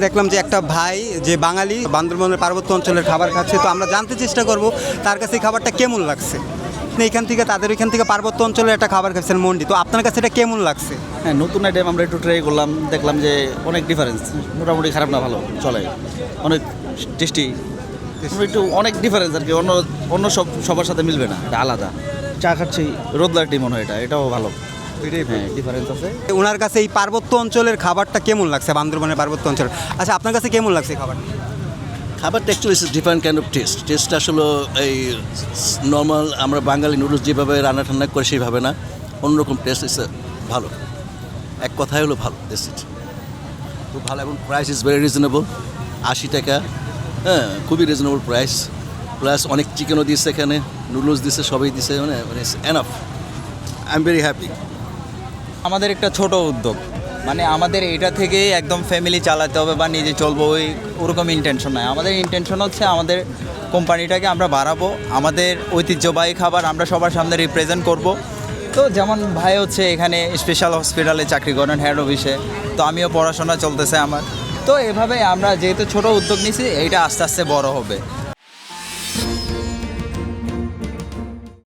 দেখলাম যে একটা ভাই যে বাঙালি বান্দরবনের পার্বত্য অঞ্চলের খাবার খাচ্ছে, তো আমরা জানতে চেষ্টা করব তার কাছে এই খাবারটা কেমন লাগছে। আপনি এখান থেকে তাদের ওইখান থেকে পার্বত্য অঞ্চলের একটা খাবার খাচ্ছেন মন্ডি, তো আপনার কাছে এটা কেমন লাগছে? হ্যাঁ, নতুন আইটেম আমরা একটু ট্রাই করলাম, দেখলাম যে অনেক ডিফারেন্স, মোটামুটি খারাপ না, ভালো চলে, অনেক টেস্টি, একটু অনেক ডিফারেন্স আর কি, অন্য অন্য সবার সাথে মিলবে না, এটা আলাদা। চা খাচ্ছি রোদলার টি মনে হয়, এটাও ভালো, হ্যাঁ ডিফারেন্স আছে। ওনার কাছে এই পার্বত্য অঞ্চলের খাবারটা কেমন লাগছে, বান্দরবনের পার্বত্য অঞ্চল? আচ্ছা, আপনার কাছে কেমন লাগছে এই খাবারটা? খাবারটা অ্যাকচুয়ালি ডিফারেন্ট কাইন্ড অফ টেস্টটা আসলে এই নর্মাল আমরা বাঙালি নুডলস যেভাবে রান্না ঠান্না করে সেইভাবে না, অন্যরকম টেস্ট ইস ভালো, এক কথাই হলো ভালো, টেস্ট খুব ভালো, এবং প্রাইস ইজ ভেরি রিজনেবল, 80 টাকা, হ্যাঁ খুবই রিজনেবল প্রাইস, প্লাস অনেক চিকেনও দিচ্ছে এখানে, নুডলস দিচ্ছে, সবই দিচ্ছে, মানে enough, I am very happy. আমাদের একটা ছোট উদ্যোগ, মানে আমাদের এটা থেকে একদম ফ্যামিলি চালাতে হবে বা নিজে চলবো ওরকম ইন্টেনশন নয়। আমাদের ইন্টেনশন হচ্ছে আমাদের কোম্পানিটাকে আমরা বাড়াবো, আমাদের ঐতিহ্যবাহী খাবার আমরা সবার সামনে রিপ্রেজেন্ট করব। তো যেমন ভাই হচ্ছে এখানে স্পেশাল হসপিটালে চাকরি করেন হেড অফিসে, তো আমিও পড়াশোনা চলতেছে আমার, তো এভাবে আমরা যেহেতু ছোট উদ্যোগ নিয়েছি, এইটা আস্তে আস্তে বড় হবে।